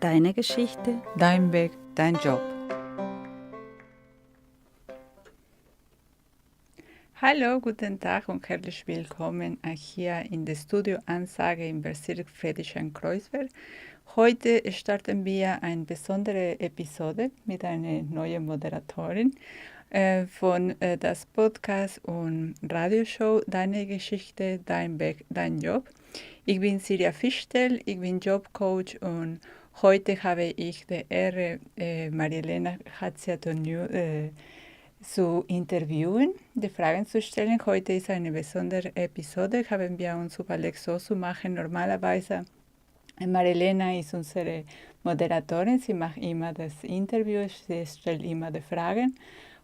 Deine Geschichte, dein Weg, dein Job. Hallo, guten Tag und herzlich willkommen hier in der Studio Ansage im Bezirk Friedrichshain-Kreuzberg. Heute starten wir eine besondere Episode mit einer neuen Moderatorin von das Podcast und Radioshow Deine Geschichte, dein Weg, dein Job. Ich bin Silja Fichtel, ich bin Jobcoach und heute habe ich die Ehre, Marielena Hatziatoniou zu interviewen, die Fragen zu stellen. Heute ist eine besondere Episode, haben wir uns überlegt, so zu machen. Normalerweise, Marielena ist unsere Moderatorin, sie macht immer das Interview, sie stellt immer die Fragen.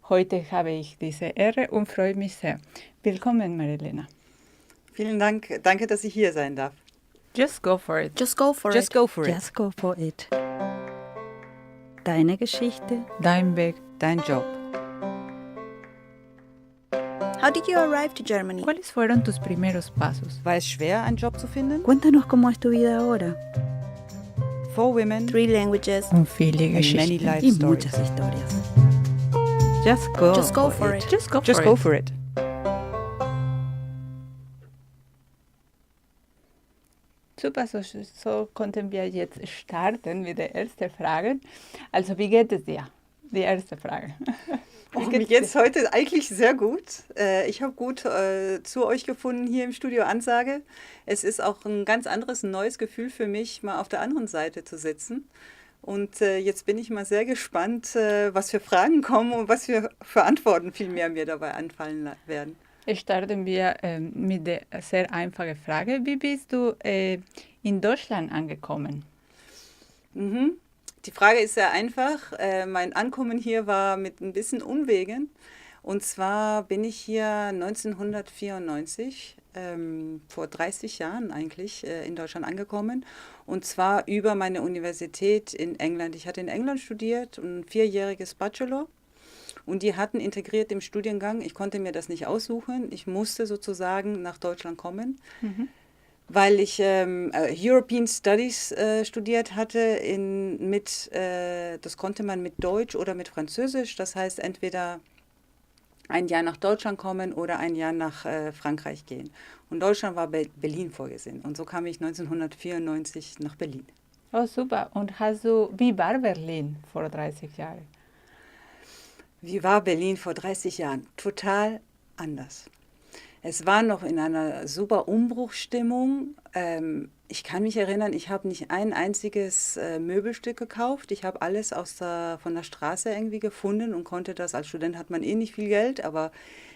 Heute habe ich diese Ehre und freue mich sehr. Willkommen, Marielena. Vielen Dank, danke, dass ich hier sein darf. Just go for it. Just go for Just it. go for it. Just go for it. Deine Geschichte, Dein Weg, Dein Job. How did you arrive to Germany? ¿Cuáles fueron tus primeros pasos? War es schwer, einen Job zu finden? cuéntanos cómo es tu vida ahora 4 women 3 languages. Und viele and many Geschichten. life y stories. muchas historias. Just go, Just go for it. Just go Just for go it. for it. Super, so konnten wir jetzt starten mit der ersten Frage. Also, wie geht es dir? Die erste Frage. Mir geht's heute eigentlich sehr gut. Ich habe gut zu euch gefunden hier im Studio Ansage. Es ist auch ein ganz anderes, ein neues Gefühl für mich, mal auf der anderen Seite zu sitzen. Und jetzt bin ich mal sehr gespannt, was für Fragen kommen und was für Antworten vielmehr mir dabei anfallen werden. Starten wir mit der sehr einfachen Frage. Wie bist du in Deutschland angekommen? Mhm. Die Frage ist sehr einfach. Mein Ankommen hier war mit ein bisschen Umwegen. Und zwar bin ich hier 1994, vor 30 Jahren eigentlich, in Deutschland angekommen. Und zwar über meine Universität in England. Ich hatte in England studiert, ein 4-jähriges Bachelor. Und die hatten integriert im Studiengang, ich konnte mir das nicht aussuchen, ich musste sozusagen nach Deutschland kommen, weil ich European Studies studiert hatte, das konnte man mit Deutsch oder mit Französisch, das heißt entweder ein Jahr nach Deutschland kommen oder ein Jahr nach Frankreich gehen. Und Deutschland war Berlin vorgesehen und so kam ich 1994 nach Berlin. Oh, super. Und wie war Berlin vor 30 Jahren? Wie war Berlin vor 30 Jahren? Total anders. Es war noch in einer super Umbruchsstimmung. Ich kann mich erinnern, ich habe nicht ein einziges Möbelstück gekauft. Ich habe alles von der Straße irgendwie gefunden und konnte das, als Student hat man eh nicht viel Geld, aber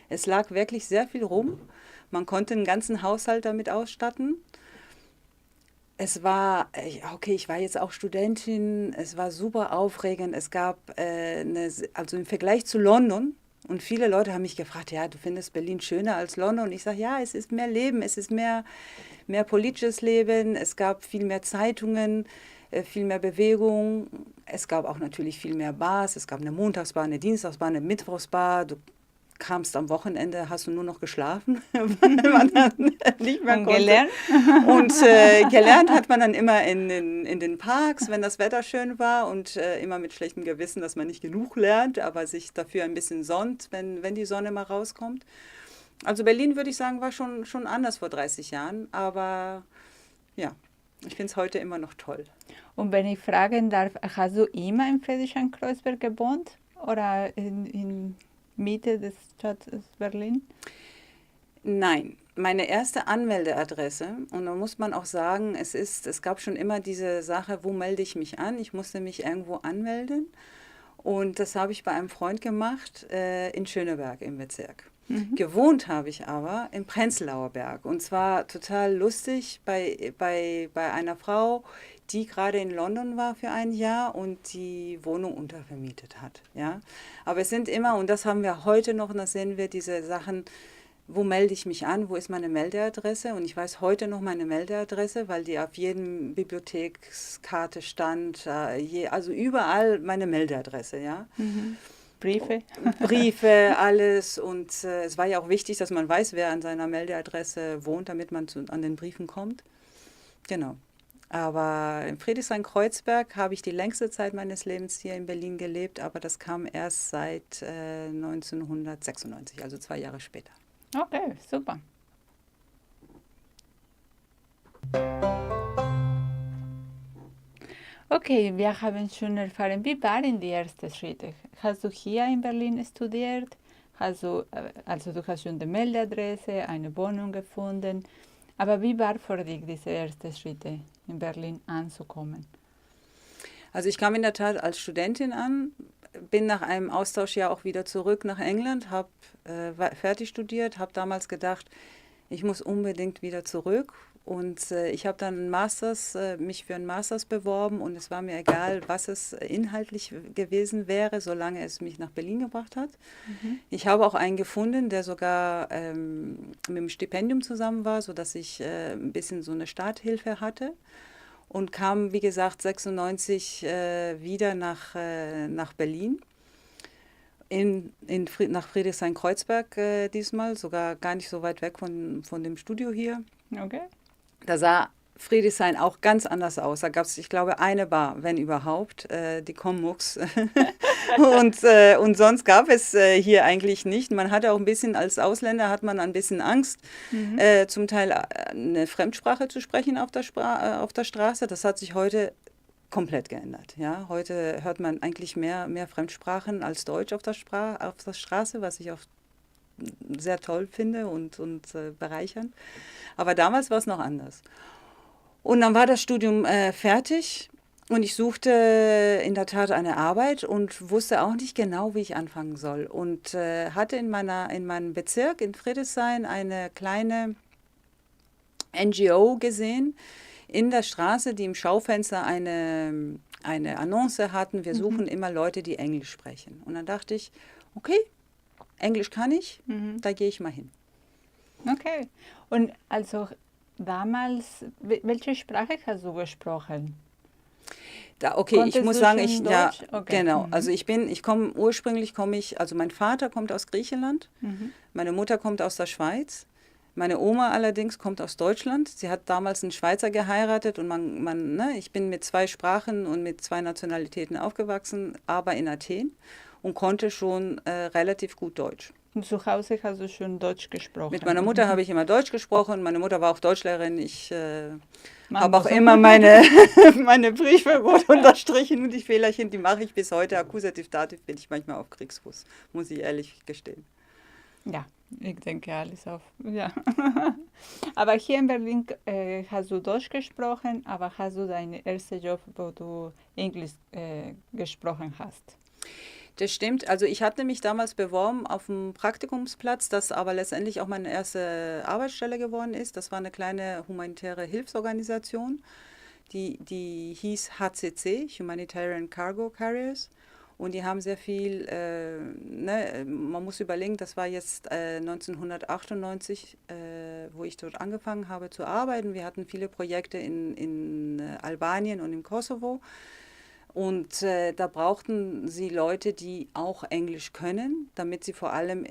es lag wirklich sehr viel rum. Man konnte einen ganzen Haushalt damit ausstatten. Es war, okay, ich war jetzt auch Studentin, es war super aufregend. Es gab, also im Vergleich zu London, und viele Leute haben mich gefragt, ja, du findest Berlin schöner als London? Und ich sage, ja, es ist mehr Leben, es ist mehr politisches Leben, es gab viel mehr Zeitungen, viel mehr Bewegung. Es gab auch natürlich viel mehr Bars, es gab eine Montagsbar, eine Dienstagsbar, eine Mittwochsbar. Du kamst am Wochenende, hast du nur noch geschlafen, weil man dann nicht mehr konnte. Gelernt? Und gelernt hat man dann immer in den Parks, wenn das Wetter schön war und immer mit schlechtem Gewissen, dass man nicht genug lernt, aber sich dafür ein bisschen sonnt, wenn die Sonne mal rauskommt. Also Berlin, würde ich sagen, war schon anders vor 30 Jahren, aber ja, ich finde es heute immer noch toll. Und wenn ich fragen darf, hast du immer in Friedrichshain-Kreuzberg gewohnt oder in Mitte des Stadtes Berlin? Nein, meine erste Anmeldeadresse, und da muss man auch sagen, es gab schon immer diese Sache, wo melde ich mich an? Ich musste mich irgendwo anmelden und das habe ich bei einem Freund gemacht in Schöneberg im Bezirk. Gewohnt habe ich aber im Prenzlauer Berg und zwar total lustig bei einer Frau, die gerade in London war für ein Jahr und die Wohnung untervermietet hat. Ja? Aber es sind immer, und das haben wir heute noch, und da sehen wir diese Sachen, wo melde ich mich an, wo ist meine Meldeadresse? Und ich weiß heute noch meine Meldeadresse, weil die auf jedem Bibliothekskarte stand, also überall meine Meldeadresse. Ja? Briefe, alles. Und es war ja auch wichtig, dass man weiß, wer an seiner Meldeadresse wohnt, damit man an den Briefen kommt. Genau. Aber in Friedrichshain-Kreuzberg habe ich die längste Zeit meines Lebens hier in Berlin gelebt, aber das kam erst seit 1996, also 2 Jahre später. Okay, super. Okay, wir haben schon erfahren, wie waren die ersten Schritte? Hast du hier in Berlin studiert? Also du hast schon die Meldeadresse, eine Wohnung gefunden. Aber wie war für dich diese ersten Schritte, in Berlin anzukommen? Also ich kam in der Tat als Studentin an, bin nach einem Austauschjahr auch wieder zurück nach England, habe fertig studiert, habe damals gedacht, ich muss unbedingt wieder zurück. Und ich habe dann mich für einen Masters beworben und es war mir egal, was es inhaltlich gewesen wäre, solange es mich nach Berlin gebracht hat. Ich habe auch einen gefunden, der sogar mit dem Stipendium zusammen war, sodass ich ein bisschen so eine Starthilfe hatte. Und kam, wie gesagt, 96 wieder nach Berlin, nach Friedrichshain-Kreuzberg diesmal, sogar gar nicht so weit weg von dem Studio hier. Okay. Da sah Friedrichshain auch ganz anders aus. Da gab es, ich glaube, eine Bar, wenn überhaupt, die Kommux. und sonst gab es hier eigentlich nicht. Man hatte auch ein bisschen, als Ausländer hat man ein bisschen Angst, zum Teil eine Fremdsprache zu sprechen auf der Straße. Das hat sich heute komplett geändert. Ja? Heute hört man eigentlich mehr Fremdsprachen als Deutsch auf der Straße, was ich auch sehr toll finde und bereichernd. Aber damals war es noch anders. Und dann war das Studium fertig und ich suchte in der Tat eine Arbeit und wusste auch nicht genau, wie ich anfangen soll. Und hatte in meinem Bezirk in Friedrichshain eine kleine NGO gesehen in der Straße, die im Schaufenster eine Annonce hatten. Wir suchen immer Leute, die Englisch sprechen. Und dann dachte ich, okay, Englisch kann ich, da gehe ich mal hin. Okay. Und also damals, welche Sprache hast du gesprochen? Ich muss sagen, Deutsch? Okay. Genau. Also ursprünglich komme ich, also mein Vater kommt aus Griechenland, meine Mutter kommt aus der Schweiz, meine Oma allerdings kommt aus Deutschland. Sie hat damals einen Schweizer geheiratet und ich bin mit 2 Sprachen und mit 2 Nationalitäten aufgewachsen, aber in Athen. Und konnte schon relativ gut Deutsch. Und zu Hause hast du schon Deutsch gesprochen? Mit meiner Mutter habe ich immer Deutsch gesprochen. Meine Mutter war auch Deutschlehrerin. Ich habe auch immer meine Briefe rot unterstrichen und die Fehlerchen, die mache ich bis heute. Akkusativ, Dativ bin ich manchmal auf Kriegsfuß, muss ich ehrlich gestehen. Ja, ich denke alles auf. Ja. Aber hier in Berlin hast du Deutsch gesprochen, aber hast du deinen ersten Job, wo du Englisch gesprochen hast? Das stimmt. Also ich hatte mich damals beworben auf einen Praktikumsplatz, das aber letztendlich auch meine erste Arbeitsstelle geworden ist. Das war eine kleine humanitäre Hilfsorganisation, die hieß HCC, Humanitarian Cargo Carriers. Und die haben sehr viel, man muss überlegen, das war jetzt 1998, wo ich dort angefangen habe zu arbeiten. Wir hatten viele Projekte in Albanien und im Kosovo. Und da brauchten sie Leute, die auch Englisch können, damit sie vor allem,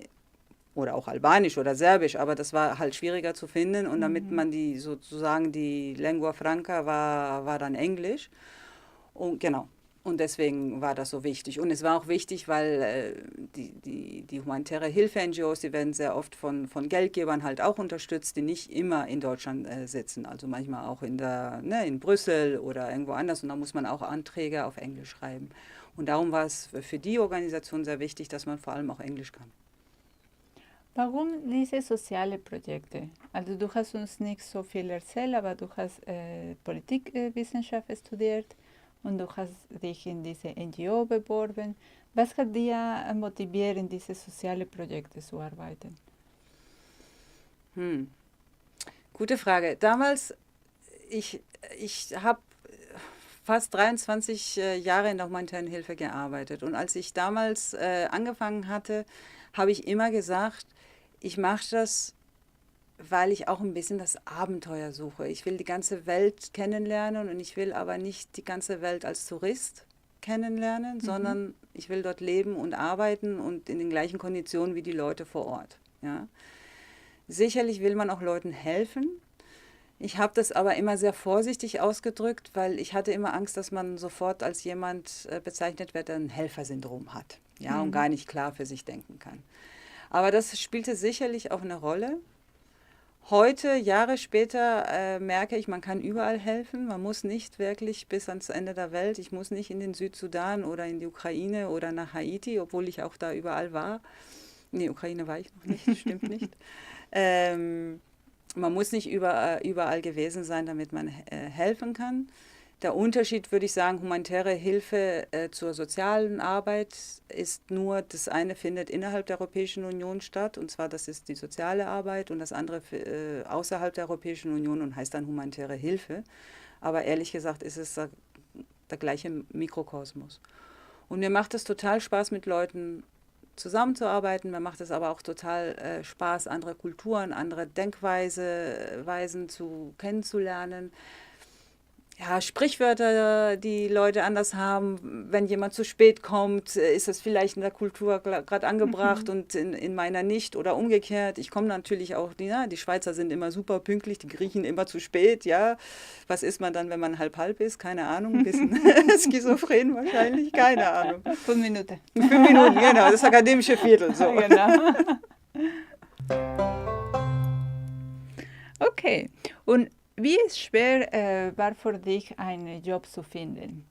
oder auch Albanisch oder Serbisch, aber das war halt schwieriger zu finden und damit man die Lingua Franca war dann Englisch. Und genau. Und deswegen war das so wichtig. Und es war auch wichtig, weil die humanitäre Hilfe-NGOs, die werden sehr oft von Geldgebern halt auch unterstützt, die nicht immer in Deutschland sitzen. Also manchmal auch in Brüssel oder irgendwo anders. Und da muss man auch Anträge auf Englisch schreiben. Und darum war es für die Organisation sehr wichtig, dass man vor allem auch Englisch kann. Warum diese sozialen Projekte? Also du hast uns nicht so viel erzählt, aber du hast Politikwissenschaft studiert. Und du hast dich in diese NGO beworben. Was hat dich motiviert, in diese sozialen Projekte zu arbeiten? Gute Frage. Damals, ich habe fast 23 Jahre in der humanitären Hilfe gearbeitet. Und als ich damals angefangen hatte, habe ich immer gesagt, ich mache das, weil ich auch ein bisschen das Abenteuer suche. Ich will die ganze Welt kennenlernen und ich will aber nicht die ganze Welt als Tourist kennenlernen, sondern ich will dort leben und arbeiten und in den gleichen Konditionen wie die Leute vor Ort. Ja. Sicherlich will man auch Leuten helfen. Ich habe das aber immer sehr vorsichtig ausgedrückt, weil ich hatte immer Angst, dass man sofort als jemand bezeichnet wird, der ein Helfersyndrom hat, ja, und gar nicht klar für sich denken kann. Aber das spielte sicherlich auch eine Rolle. Heute, Jahre später, merke ich, man kann überall helfen. Man muss nicht wirklich bis ans Ende der Welt. Ich muss nicht in den Südsudan oder in die Ukraine oder nach Haiti, obwohl ich auch da überall war. Nee, Ukraine war ich noch nicht, stimmt nicht. Man muss nicht überall gewesen sein, damit man helfen kann. Der Unterschied, würde ich sagen, humanitäre Hilfe zur sozialen Arbeit ist nur, das eine findet innerhalb der Europäischen Union statt, und zwar das ist die soziale Arbeit, und das andere außerhalb der Europäischen Union und heißt dann humanitäre Hilfe. Aber ehrlich gesagt ist es der gleiche Mikrokosmos. Und mir macht es total Spaß, mit Leuten zusammenzuarbeiten. Mir macht es aber auch total Spaß, andere Kulturen, andere Denkweisen kennenzulernen. Ja, Sprichwörter, die Leute anders haben. Wenn jemand zu spät kommt, ist das vielleicht in der Kultur gerade angebracht und in meiner nicht, oder umgekehrt. Ich komme natürlich auch, die Schweizer sind immer super pünktlich, die Griechen immer zu spät, ja. Was ist man dann, wenn man halb-halb ist? Keine Ahnung, ein bisschen schizophren wahrscheinlich, keine Ahnung. 5 Minuten. 5 Minuten, genau, das akademische Viertel, so. Genau. Okay, und wie schwer war für dich, einen Job zu finden?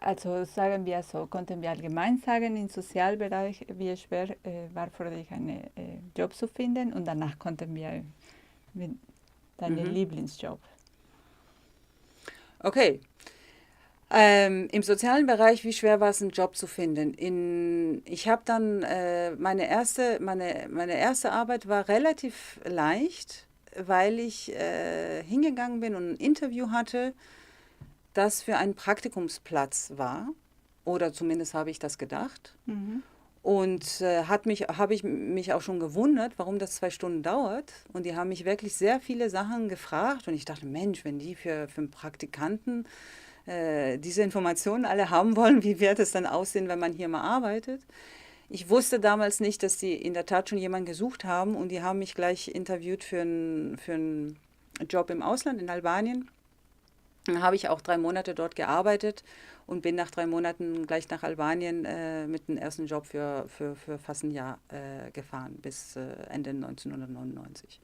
Also sagen wir so, konnten wir allgemein sagen, im Sozialbereich, wie schwer war für dich, einen Job zu finden? Und danach konnten wir mit deinem Lieblingsjob. Okay. Im sozialen Bereich, wie schwer war es, einen Job zu finden? Ich habe dann, meine erste Arbeit war relativ leicht, weil ich hingegangen bin und ein Interview hatte, das für einen Praktikumsplatz war. Oder zumindest habe ich das gedacht. Und habe ich mich auch schon gewundert, warum das 2 Stunden dauert. Und die haben mich wirklich sehr viele Sachen gefragt. Und ich dachte, Mensch, wenn die für einen Praktikanten diese Informationen alle haben wollen, wie wird es dann aussehen, wenn man hier mal arbeitet? Ich wusste damals nicht, dass die in der Tat schon jemanden gesucht haben, und die haben mich gleich interviewt für einen Job im Ausland, in Albanien. Dann habe ich auch 3 Monate dort gearbeitet und bin nach 3 Monaten gleich nach Albanien mit dem ersten Job für fast ein Jahr gefahren, bis Ende 1999.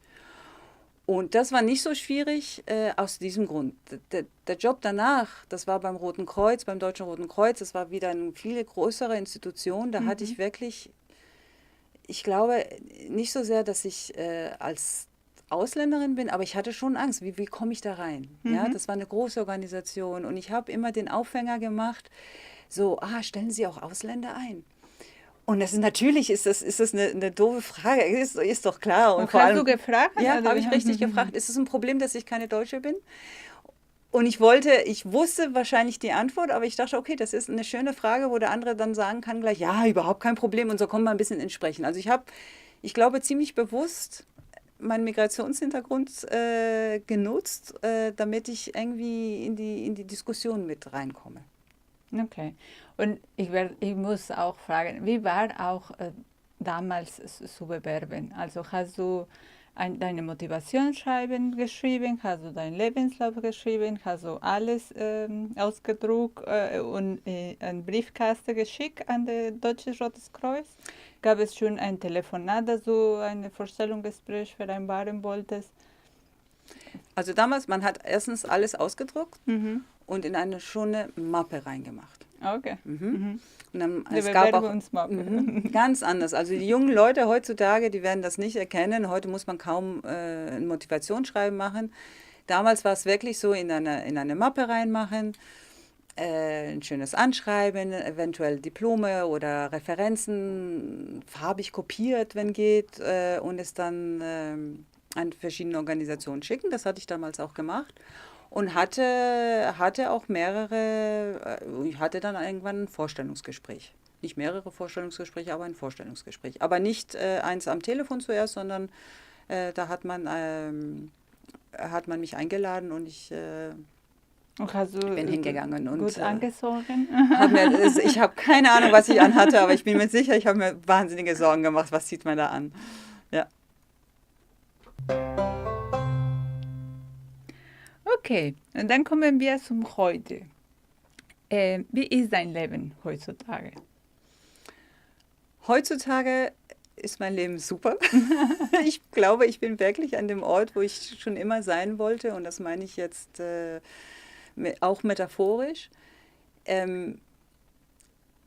Und das war nicht so schwierig aus diesem Grund. Der Job danach, das war beim Roten Kreuz, beim Deutschen Roten Kreuz, das war wieder eine viel größere Institution. Da hatte ich wirklich, ich glaube nicht so sehr, dass ich als Ausländerin bin, aber ich hatte schon Angst, wie komme ich da rein? Ja, das war eine große Organisation, und ich habe immer den Aufhänger gemacht, so, stellen Sie auch Ausländer ein? Und natürlich ist das eine doofe Frage, ist doch klar. Und hast du gefragt? Ja, habe ich richtig gefragt. Ist es ein Problem, dass ich keine Deutsche bin? Und ich wusste wahrscheinlich die Antwort, aber ich dachte, okay, das ist eine schöne Frage, wo der andere dann sagen kann gleich, ja, überhaupt kein Problem, und so kommt man ein bisschen ins Sprechen. Also ich glaube, ziemlich bewusst meinen Migrationshintergrund genutzt, damit ich irgendwie in die Diskussion mit reinkomme. Okay. Und ich muss auch fragen, wie war auch damals zu bewerben? Also hast du deine Motivationsschreiben geschrieben, hast du deinen Lebenslauf geschrieben, hast du alles ausgedruckt und einen Briefkasten geschickt an das Deutsche Rotes Kreuz? Gab es schon ein Telefonat, dass du ein Vorstellungsgespräch vereinbaren wolltest? Also damals, man hat erstens alles ausgedruckt und in eine schöne Mappe reingemacht. Okay. Und dann, Die es gab auch Bewerbungsmappe. ganz anders. Also die jungen Leute heutzutage, die werden das nicht erkennen. Heute muss man kaum ein Motivationsschreiben machen. Damals war es wirklich so, in eine Mappe reinmachen, ein schönes Anschreiben, eventuell Diplome oder Referenzen, farbig kopiert, wenn geht, und es dann an verschiedene Organisationen schicken. Das hatte ich damals auch gemacht. Und hatte auch ich hatte dann irgendwann ein Vorstellungsgespräch. Nicht mehrere Vorstellungsgespräche, aber ein Vorstellungsgespräch. Aber nicht eins am Telefon zuerst, sondern da hat man mich eingeladen, und ich bin hingegangen. Und, gut angezogen? Ich habe keine Ahnung, was ich anhatte, aber ich bin mir sicher, ich habe mir wahnsinnige Sorgen gemacht. Was zieht man da an? Ja. Okay, und dann kommen wir zum Heute. Wie ist dein Leben heutzutage? Heutzutage ist mein Leben super. Ich glaube, ich bin wirklich an dem Ort, wo ich schon immer sein wollte. Und das meine ich jetzt auch metaphorisch.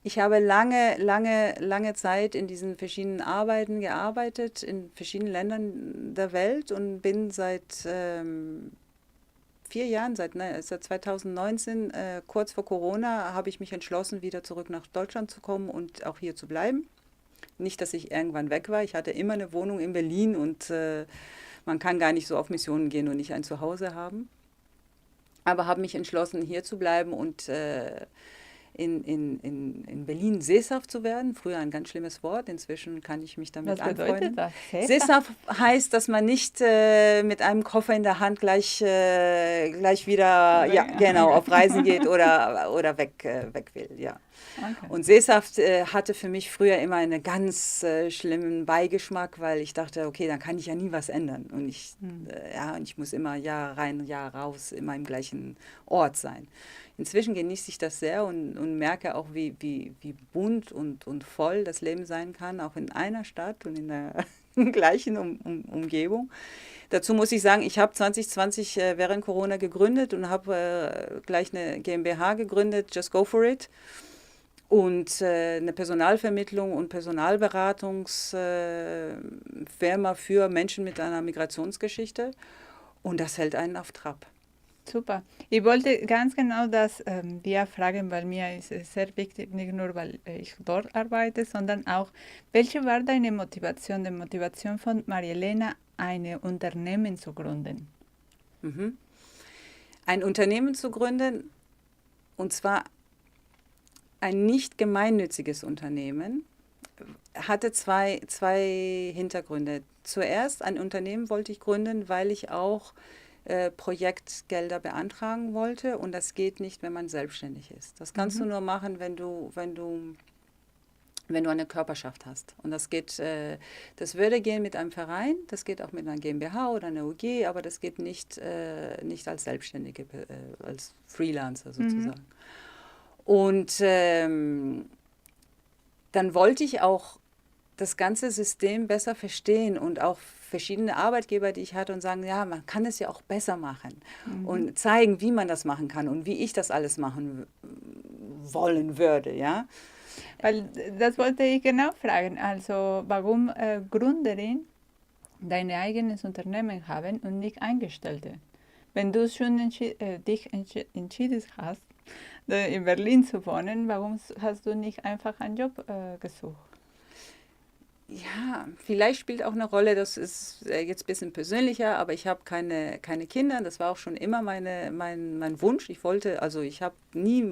Ich habe lange Zeit in diesen verschiedenen Arbeiten gearbeitet, in verschiedenen Ländern der Welt und bin seit 4 Jahren, seit 2019, kurz vor Corona, habe ich mich entschlossen, wieder zurück nach Deutschland zu kommen und auch hier zu bleiben. Nicht, dass ich irgendwann weg war. Ich hatte immer eine Wohnung in Berlin und man kann gar nicht so auf Missionen gehen und nicht ein Zuhause haben. Aber habe mich entschlossen, hier zu bleiben und in Berlin sesshaft zu werden. Früher ein ganz schlimmes Wort, inzwischen kann ich mich damit anfreunden. Was bedeutet das? Sesshaft heißt, dass man nicht mit einem Koffer in der Hand gleich wieder auf Reisen geht oder weg will. Ja. Okay. Und sesshaft hatte für mich früher immer einen ganz schlimmen Beigeschmack, weil ich dachte, okay, dann kann ich ja nie was ändern. Und ich muss immer Jahr rein, Jahr raus, immer im gleichen Ort sein. Inzwischen genieße ich das sehr und merke auch, wie bunt und voll das Leben sein kann, auch in einer Stadt und in der gleichen Umgebung. Dazu muss ich sagen, ich habe 2020 während Corona gegründet und habe gleich eine GmbH gegründet, Just Go For It. Und eine Personalvermittlung und Personalberatungsfirma für Menschen mit einer Migrationsgeschichte. Und das hält einen auf Trab. Super. Ich wollte ganz genau das dir fragen, weil mir ist es sehr wichtig, nicht nur, weil ich dort arbeite, sondern auch, welche war deine Motivation, die Motivation von Marielena, ein Unternehmen zu gründen? Mhm. Ein Unternehmen zu gründen, und zwar ein nicht gemeinnütziges Unternehmen, hatte zwei Hintergründe. Zuerst ein Unternehmen wollte ich gründen, weil ich auch Projektgelder beantragen wollte, und das geht nicht, wenn man selbstständig ist. Das kannst du nur machen, wenn du eine Körperschaft hast. Und das würde gehen mit einem Verein, das geht auch mit einer GmbH oder einer UG, aber das geht nicht als Selbstständige, als Freelancer sozusagen. Und dann wollte ich auch das ganze System besser verstehen und auch verschiedene Arbeitgeber, die ich hatte, und sagen, ja, man kann es ja auch besser machen und zeigen, wie man das machen kann und wie ich das alles machen wollen würde, ja. Weil das wollte ich genau fragen. Also warum Gründerin dein eigenes Unternehmen haben und nicht Angestellte? Wenn du schon dich entschieden hast, in Berlin zu wohnen, warum hast du nicht einfach einen Job gesucht? Ja, vielleicht spielt auch eine Rolle, das ist jetzt ein bisschen persönlicher, aber ich habe keine Kinder. Das war auch schon immer mein Wunsch. Ich habe nie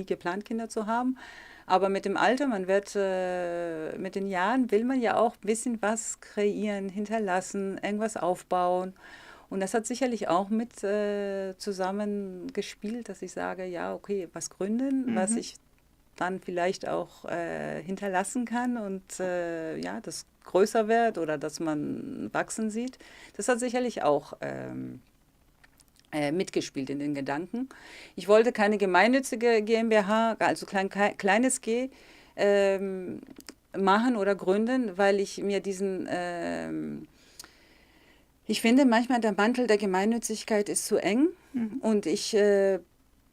geplant, Kinder zu haben. Aber mit dem Alter, mit den Jahren will man ja auch ein bisschen was kreieren, hinterlassen, irgendwas aufbauen. Und das hat sicherlich auch mit zusammengespielt, dass ich sage, ja, okay, was gründen, was ich dann vielleicht auch hinterlassen kann und das größer wird oder dass man wachsen sieht. Das hat sicherlich auch mitgespielt in den Gedanken. Ich wollte keine gemeinnützige GmbH, also kleines G, machen oder gründen, weil ich mir ich finde manchmal, der Mantel der Gemeinnützigkeit ist zu eng und ich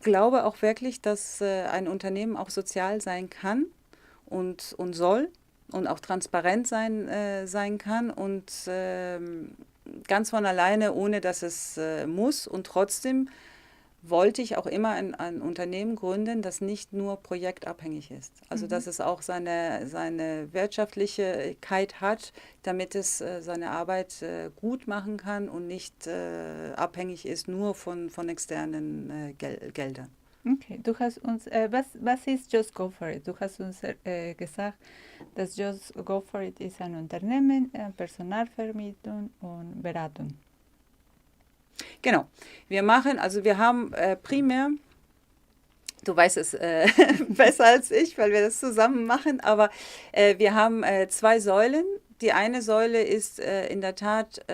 glaube auch wirklich, dass ein Unternehmen auch sozial sein kann und soll und auch transparent sein kann und ganz von alleine, ohne dass es muss. Und trotzdem wollte ich auch immer ein Unternehmen gründen, das nicht nur projektabhängig ist. Also dass es auch seine Wirtschaftlichkeit hat, damit es seine Arbeit gut machen kann und nicht abhängig ist nur von externen Geldern. Okay, du hast uns, was ist Just Go For It? Du hast uns gesagt, dass Just Go For It ist ein Unternehmen, Personalvermittlung und Beratung. Genau. Wir haben primär, du weißt es besser als ich, weil wir das zusammen machen, aber wir haben 2 Säulen, die eine Säule ist in der Tat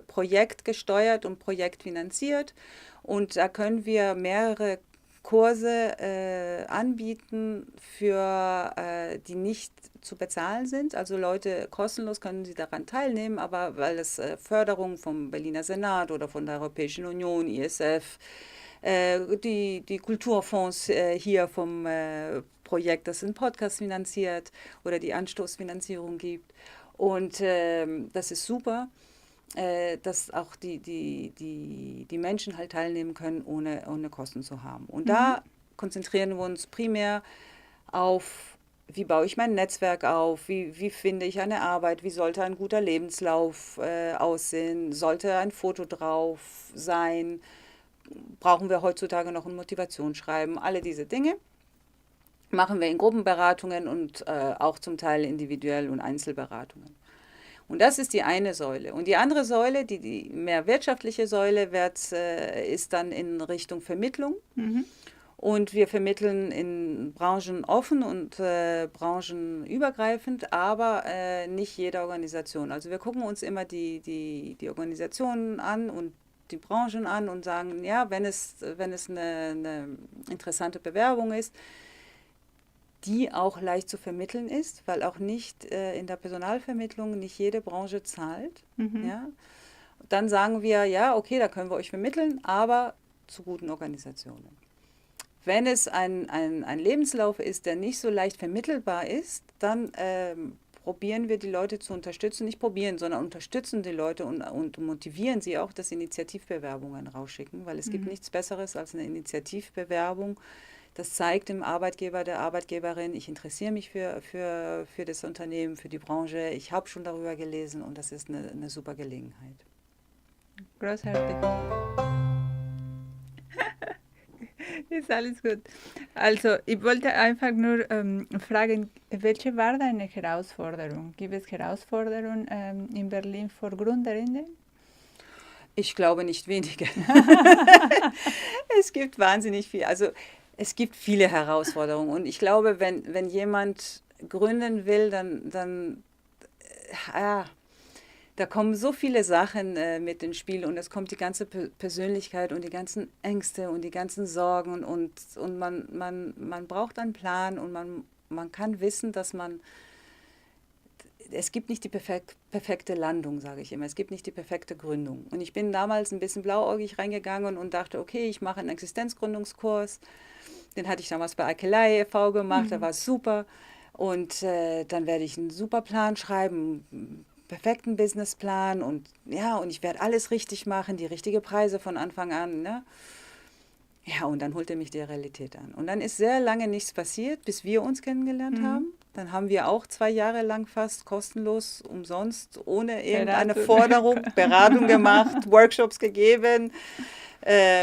projektgesteuert und projektfinanziert. Und da können wir mehrere Kurse anbieten, die nicht zu bezahlen sind. Also Leute, kostenlos können sie daran teilnehmen, aber weil es Förderung vom Berliner Senat oder von der Europäischen Union, ISF, die Kulturfonds hier vom Projekt, das einen Podcast finanziert oder die Anstoßfinanzierung gibt. Und das ist super, dass auch die Menschen halt teilnehmen können, ohne Kosten zu haben. Und da konzentrieren wir uns primär auf, wie baue ich mein Netzwerk auf, wie finde ich eine Arbeit, wie sollte ein guter Lebenslauf aussehen, sollte ein Foto drauf sein, brauchen wir heutzutage noch ein Motivationsschreiben, alle diese Dinge machen wir in Gruppenberatungen und auch zum Teil individuell und Einzelberatungen. Und das ist die eine Säule. Und die andere Säule, die mehr wirtschaftliche Säule, ist dann in Richtung Vermittlung. Und wir vermitteln in Branchen offen und branchenübergreifend, aber nicht jede Organisation. Also wir gucken uns immer die Organisationen an und die Branchen an und sagen, ja, wenn es eine interessante Bewerbung ist, die auch leicht zu vermitteln ist, weil auch nicht in der Personalvermittlung nicht jede Branche zahlt. Ja? Dann sagen wir, ja, okay, da können wir euch vermitteln, aber zu guten Organisationen. Wenn es ein Lebenslauf ist, der nicht so leicht vermittelbar ist, dann probieren wir die Leute zu unterstützen, nicht probieren, sondern unterstützen die Leute und motivieren sie auch, dass Initiativbewerbungen rausschicken, weil es gibt nichts Besseres als eine Initiativbewerbung. Das zeigt dem Arbeitgeber, der Arbeitgeberin, ich interessiere mich für das Unternehmen, für die Branche, ich habe schon darüber gelesen und das ist eine super Gelegenheit. Großartig. Ist alles gut. Also, ich wollte einfach nur fragen, welche war deine Herausforderung? Gibt es Herausforderungen in Berlin für Gründerinnen? Ich glaube nicht wenige. Es gibt wahnsinnig viel. Also, es gibt viele Herausforderungen und ich glaube, wenn jemand gründen will, dann da kommen so viele Sachen mit ins Spiel und es kommt die ganze Persönlichkeit und die ganzen Ängste und die ganzen Sorgen und man braucht einen Plan und man kann wissen, dass es gibt nicht die perfekte Landung, sage ich immer. Es gibt nicht die perfekte Gründung. Und ich bin damals ein bisschen blauäugig reingegangen und dachte, okay, ich mache einen Existenzgründungskurs. Den hatte ich damals bei Akelei e.V. gemacht, der war super. Und dann werde ich einen super Plan schreiben, einen perfekten Businessplan und ich werde alles richtig machen, die richtigen Preise von Anfang an. Ne? Ja, und dann holte mich die Realität an. Und dann ist sehr lange nichts passiert, bis wir uns kennengelernt haben. Dann haben wir auch 2 Jahre lang fast kostenlos, umsonst, ohne irgendeine Forderung, Beratung gemacht, Workshops gegeben,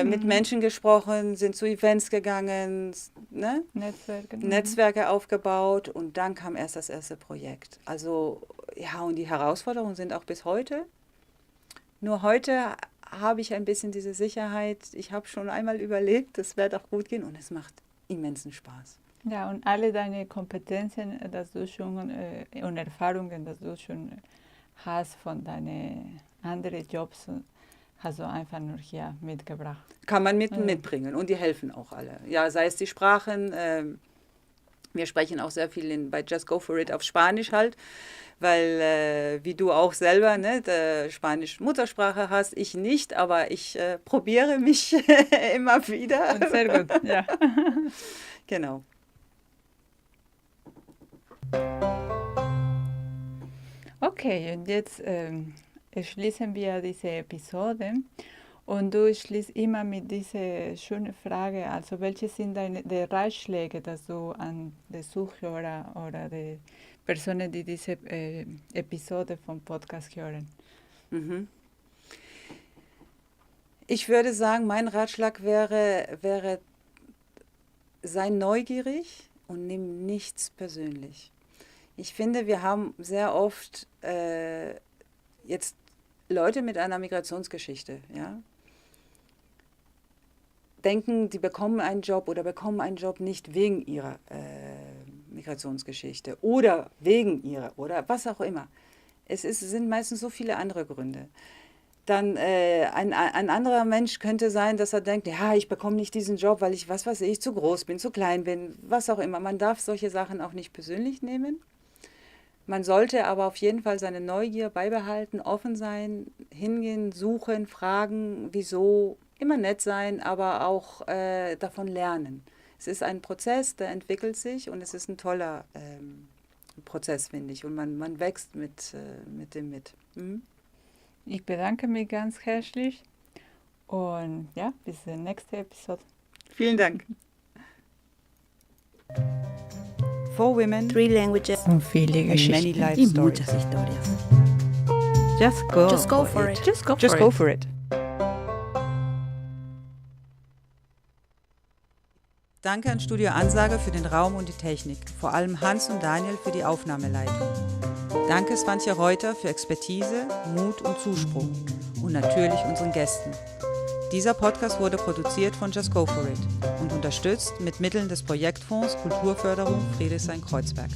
mit Menschen gesprochen, sind zu Events gegangen, ne? Netzwerke aufgebaut und dann kam erst das erste Projekt. Also ja, und die Herausforderungen sind auch bis heute. Nur heute habe ich ein bisschen diese Sicherheit, ich habe schon einmal überlegt, es wird auch gut gehen und es macht immensen Spaß. Ja, und alle deine Kompetenzen, dass du schon und Erfahrungen, dass du schon hast von deinen anderen Jobs, hast du einfach nur hier mitgebracht. Kann man mitbringen und die helfen auch alle. Ja, sei es die Sprachen, wir sprechen auch sehr viel bei Just Go For It auf Spanisch halt, weil wie du auch selber Spanisch Muttersprache hast, ich nicht, aber ich probiere mich immer wieder. Und sehr gut, ja. Genau. Okay, und jetzt schließen wir diese Episode und du schließt immer mit dieser schönen Frage, also welche sind die Ratschläge, dass du an die Zuhörer oder die Personen, die diese Episode vom Podcast hören? Ich würde sagen, mein Ratschlag wäre sei neugierig und nimm nichts persönlich. Ich finde, wir haben sehr oft jetzt Leute mit einer Migrationsgeschichte, ja, denken, die bekommen einen Job oder bekommen einen Job nicht wegen ihrer Migrationsgeschichte oder wegen ihrer oder was auch immer. sind meistens so viele andere Gründe. Dann ein anderer Mensch könnte sein, dass er denkt, ja, ich bekomme nicht diesen Job, weil ich, was weiß ich, zu groß bin, zu klein bin, was auch immer. Man darf solche Sachen auch nicht persönlich nehmen. Man sollte aber auf jeden Fall seine Neugier beibehalten, offen sein, hingehen, suchen, fragen, wieso, immer nett sein, aber auch davon lernen. Es ist ein Prozess, der entwickelt sich und es ist ein toller Prozess, finde ich. Und man wächst mit dem mit. Mhm. Ich bedanke mich ganz herzlich und ja, bis zur nächsten Episode. Vielen Dank. 4 Women 3 languages. Und viele and many Geschichten. life Y stories. muchas historias. Just go. Just go for it. Just go Just for go it. for it. Danke an Studio Ansage für den Raum und die Technik, vor allem Hans und Daniel für die Aufnahmeleitung. Danke Swantje Reuter für Expertise, Mut und Zuspruch und natürlich unseren Gästen. Dieser Podcast wurde produziert von Just Go For It und unterstützt mit Mitteln des Projektfonds Kulturförderung Friedrichshain-Kreuzberg.